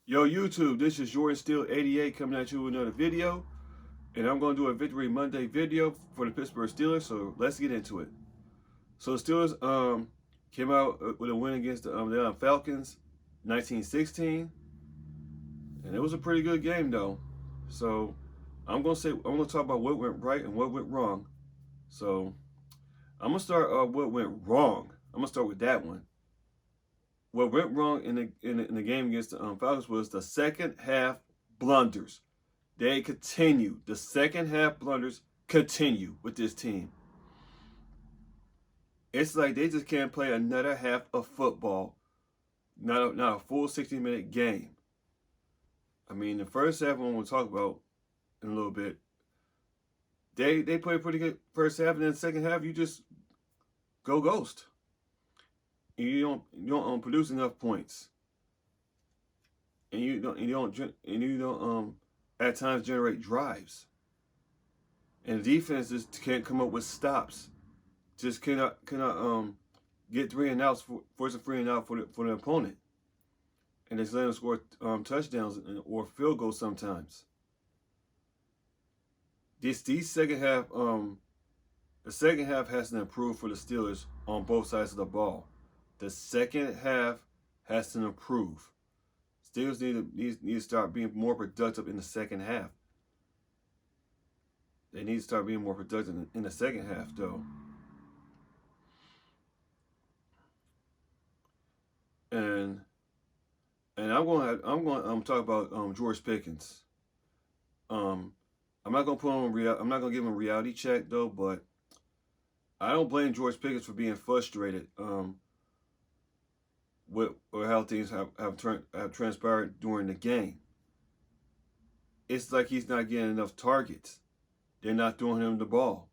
Yo, YouTube, this is Jordan Steel 88 coming at you with another video. And I'm going to do a Victory Monday video for the Pittsburgh Steelers, so let's get into it. So the Steelers came out with a win against the Falcons, 1916. And it was a pretty good game, though. So I'm going to talk about what went right and what went wrong. So I'm going to start what went wrong. I'm going to start with that one. What went wrong in the game against the Falcons was the second half blunders. They continue. The second half blunders continue with this team. It's like they just can't play another half of football. Not a full 60-minute game. I mean, the first half we'll talk about in a little bit. They played pretty good first half, and then the second half you just go ghost. You don't produce enough points, and you don't at times generate drives, and the defense just can't come up with stops. Just cannot get 3 and outs force a 3 and out for the opponent, and just let them score touchdowns or field goals sometimes. These second half the second half has to improve for the Steelers on both sides of the ball. The second half has to improve. Steelers need to start being more productive in the second half. They need to start being more productive in the second half, though. And I'm going to talk about George Pickens. I'm not going to put him I'm not going to give him a reality check, though, but I don't blame George Pickens for being frustrated. With or how things have transpired during the game. It's like he's not getting enough targets. They're not throwing him the ball.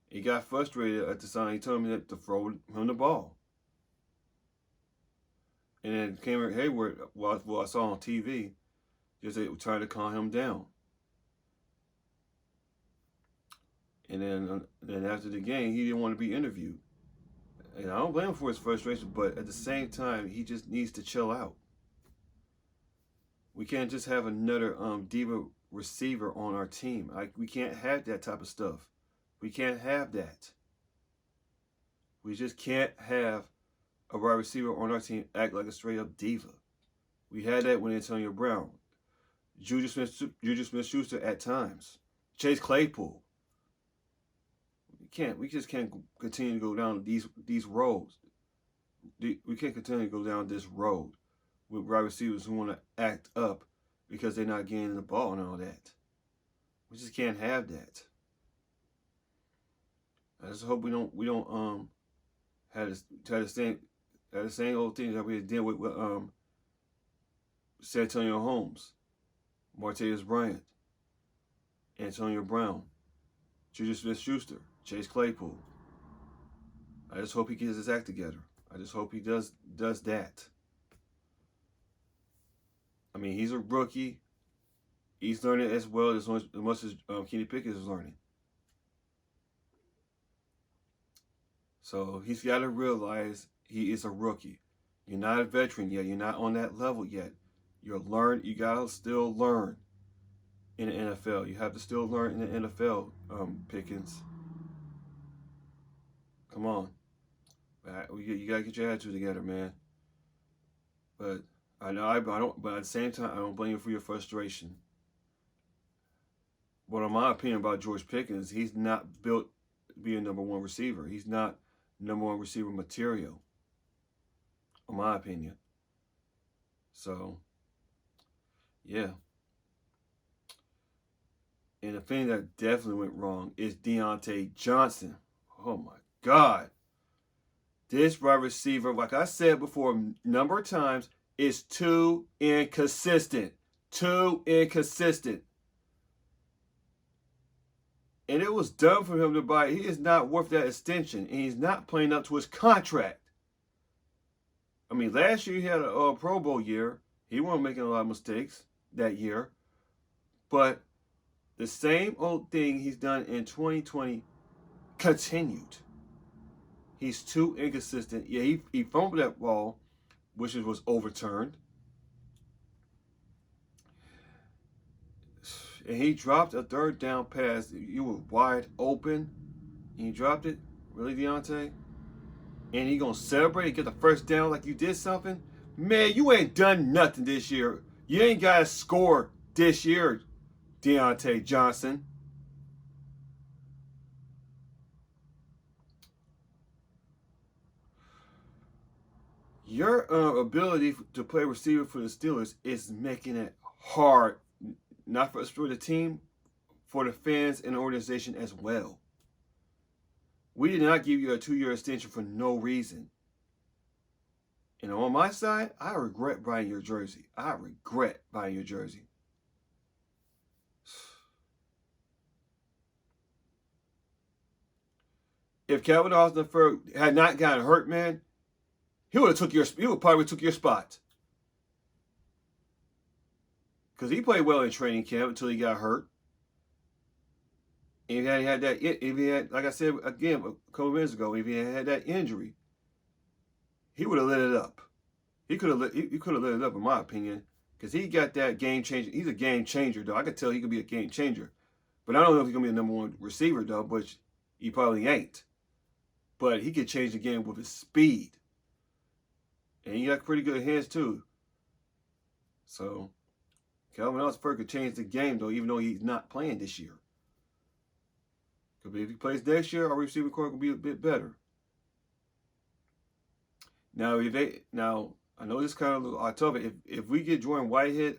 He got frustrated at the time. He told me to throw him the ball. And then Cameron Hayward, well, I saw on TV, just trying to calm him down. And then after the game, he didn't want to be interviewed. And I don't blame him for his frustration, but at the same time, he just needs to chill out. We can't just have another diva receiver on our team. We can't have that type of stuff. We can't have that. We just can't have a wide receiver on our team act like a straight-up diva. We had that with Antonio Brown, Juju Smith-Schuster at times, Chase Claypool. We just can't continue to go down these roads. We can't continue to go down this road with wide receivers who want to act up because they're not getting the ball and all that. We just can't have that. I just hope we don't have the same old things that we did with Santonio Holmes, Martavis Bryant, Antonio Brown, Juju Smith-Schuster, Chase Claypool. I just hope he gets his act together. I just hope he does that. I mean, he's a rookie. He's learning as well as much as Kenny Pickett is learning. So he's got to realize he is a rookie. You're not a veteran yet. You're not on that level yet. You gotta still learn in the NFL. You have to still learn in the NFL, Pickens. Come on. You gotta get your attitude together, man. But I don't. But at the same time, I don't blame you for your frustration. But in my opinion about George Pickens, he's not built to be a number one receiver. He's not number one receiver material. In my opinion. So, yeah. And the thing that definitely went wrong is Deontay Johnson. Oh my God. This wide receiver, like I said before a number of times, is too inconsistent. Too inconsistent. And it was dumb for him to buy. He is not worth that extension. And he's not playing up to his contract. I mean, last year he had a Pro Bowl year. He wasn't making a lot of mistakes that year. But the same old thing he's done in 2020 continued. He's too inconsistent. Yeah, he fumbled that ball, which was overturned. and he dropped a third down pass. You were wide open, and you dropped it. Really, Deontay? And he gonna celebrate and get the first down like you did something? Man, you ain't done nothing this year. You ain't got to score this year, Deontay Johnson. Your ability to play receiver for the Steelers is making it hard, not for the team, for the fans and the organization as well. We did not give you a 2-year extension for no reason. And on my side, I regret buying your jersey. I regret buying your jersey. If Calvin Austin had not gotten hurt, man, he would probably took your spot. Because he played well in training camp until he got hurt. And if he had, like I said again a couple minutes ago, if he had that injury, he would have lit it up. He could have lit it up, in my opinion, because he got that game changer. He's a game changer, though. I could tell he could be a game changer, but I don't know if he's gonna be a #1 receiver, though. Which he probably ain't. But he could change the game with his speed, and he got pretty good hands too. So Calvin Austin could change the game, though, even though he's not playing this year. Could be if he plays next year, our receiving core will be a bit better. Now, I know this kind of a little October. If we get Jordan Addison,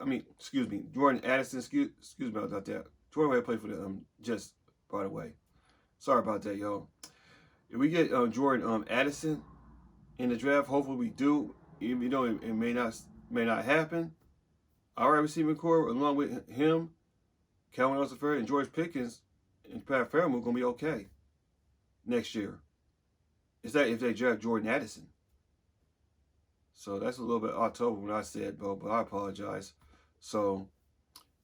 excuse me about that. Jordan Whitehead played for the Jets, by the way. Sorry about that, y'all. If we get Jordan Addison in the draft, hopefully we do. Even though it may not happen. Our receiving core, along with him, Calvin Austin, and George Pickens and Pat Fairmouth, are gonna be okay next year. Is that if they draft Jordan Addison? So that's a little bit October when I said, but I apologize. So,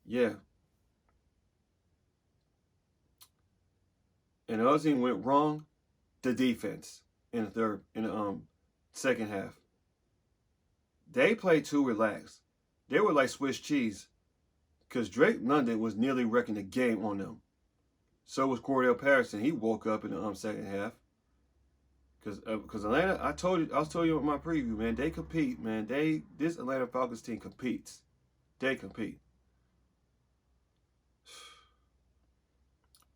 yeah. And the other thing went wrong, the defense in the second half. They played too relaxed. They were like Swiss cheese, because Drake London was nearly wrecking the game on them. So was Cordell Patterson. He woke up in the second half. Because Atlanta, I was telling you in my preview, man, they compete, man. This Atlanta Falcons team competes. They compete.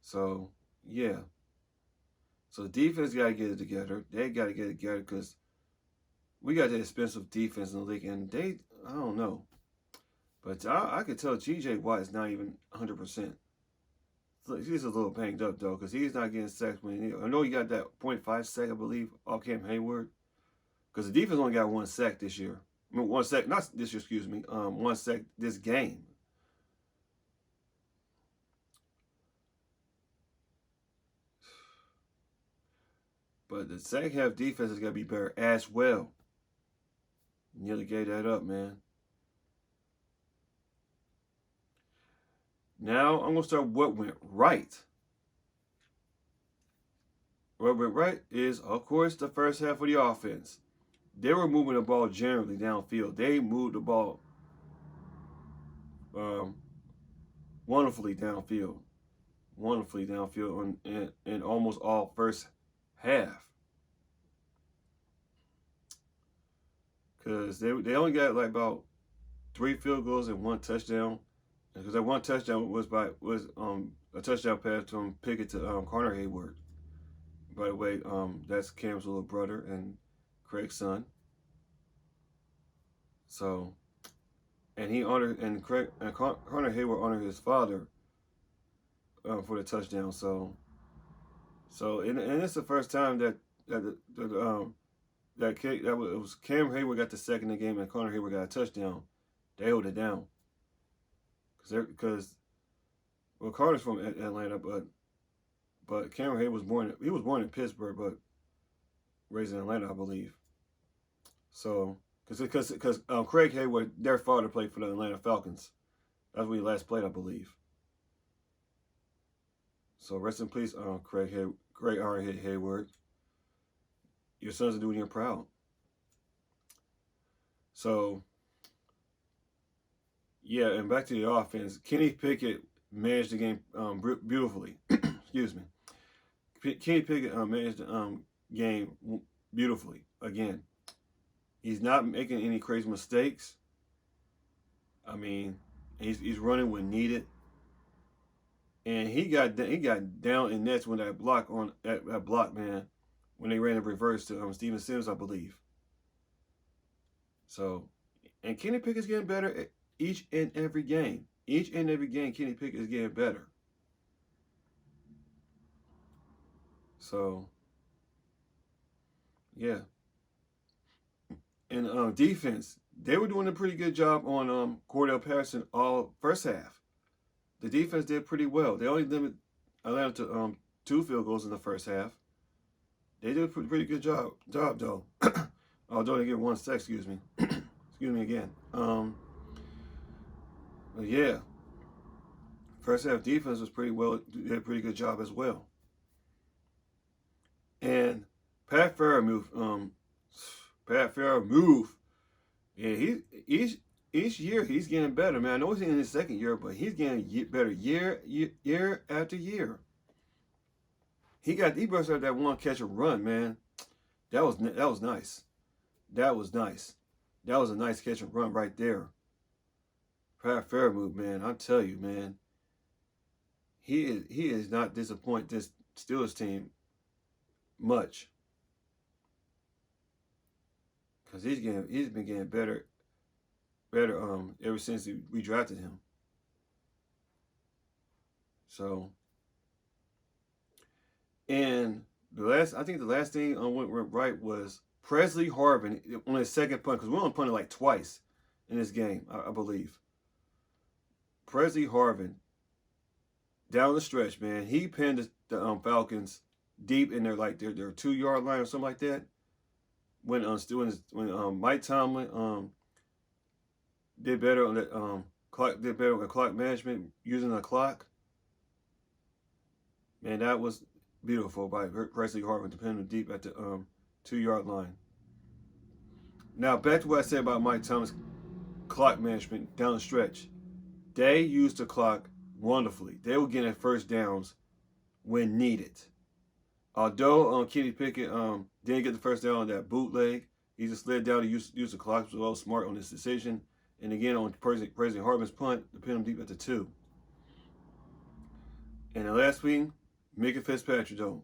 So, yeah. So the defense got to get it together. They got to get it together because we got the expensive defense in the league, and I don't know. But I could tell G.J. Watt is not even 100%. He's a little banged up, though, because he's not getting sacks. I know he got that 0.5 sack, I believe, off Cam Hayward. Because the defense only got 1 sack this year. I mean, 1 sack, not this year, excuse me. 1 sack this game. But the second half defense is going to be better as well. Nearly gave that up, man. Now, I'm going to start what went right. What went right is, of course, the first half of the offense. They were moving the ball generally downfield. They moved the ball wonderfully downfield. Wonderfully downfield in almost all first half. Because they only got like about 3 field goals and 1 touchdown. Because that 1 touchdown was a touchdown pass from Pickett to Connor Hayward. By the way, that's Cam's little brother and Craig's son. So, and Connor Hayward honored his father for the touchdown. So and it's the first time that it was Cam Hayward got the second in the game and Connor Hayward got a touchdown. They held it down. Because Carter's from Atlanta, but Cameron Hayward was born in Pittsburgh, but raised in Atlanta, I believe. So, because Craig Hayward, their father played for the Atlanta Falcons. That's where he last played, I believe. So rest in peace, Craig Ironhead Hayward. Your sons are doing you proud. So, yeah, and back to the offense. Kenny Pickett managed the game beautifully. Excuse me. Kenny Pickett managed the game beautifully. Again, he's not making any crazy mistakes. I mean, he's running when needed, and he got down in nets when that block, man, when they ran a reverse to Steven Sims, I believe. So, and Kenny Pickett's getting better each and every game. Each and every game, Kenny Pickett is getting better. So, yeah. And defense, they were doing a pretty good job on Cordell Patterson all first half. The defense did pretty well. They only limited Atlanta to 2 field goals in the first half. They did a pretty good job though. Although they get 1 sack, excuse me. Excuse me again. But yeah, first half defense was pretty well. Did a pretty good job as well. And Pat Fairmouth, yeah, each year he's getting better, man. I know he's in his second year, but he's getting better year after year. He burst out that one catch and run, man. That was nice. That was nice. That was a nice catch and run right there. Pat Fairmouth, man, I tell you, man, he is not disappoint this Steelers team much. Because he's been getting better ever since we drafted him. So, and I think the last thing went right was Presley Harvin on his second punt, because we only punted like twice in this game, I believe. Presley Harvin, down the stretch, man, he pinned the Falcons deep in their 2-yard line or something like that. When Mike Tomlin did better on the clock management using the clock. Man, that was beautiful by Presley Harvin to pin him deep at the 2-yard line. Now back to what I said about Mike Tomlin's clock management down the stretch. They used the clock wonderfully. They were getting first downs when needed. Although Kenny Pickett didn't get the first down on that bootleg, he just slid down to use the clock. He was well smart on this decision. And again, on Presley Harvin's punt, to pin him deep at the 2. And the last week, Minka Fitzpatrick, though.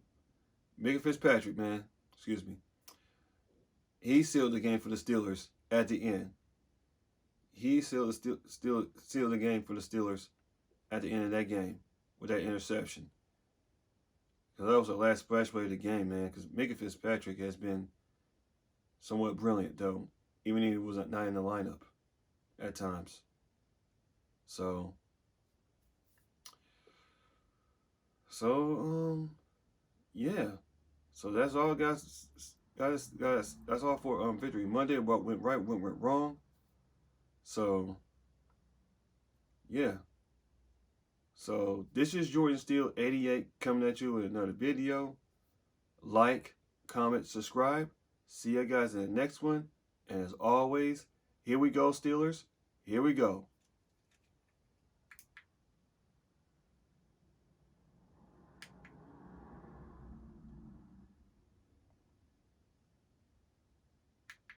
Minka Fitzpatrick, man, excuse me. He sealed the game for the Steelers at the end. He sealed the game for the Steelers at the end of that game with that interception. Because that was the last splash play of the game, man. Because Minka Fitzpatrick has been somewhat brilliant, though, even if he was not in the lineup at times. So yeah. So that's all, guys. That's all for Victory Monday. What went right, what went wrong. So yeah. So this is Jordan Steele 88 coming at you with another video. Like, comment, subscribe. See you guys in the next one. And as always, here we go, Steelers. Here we go.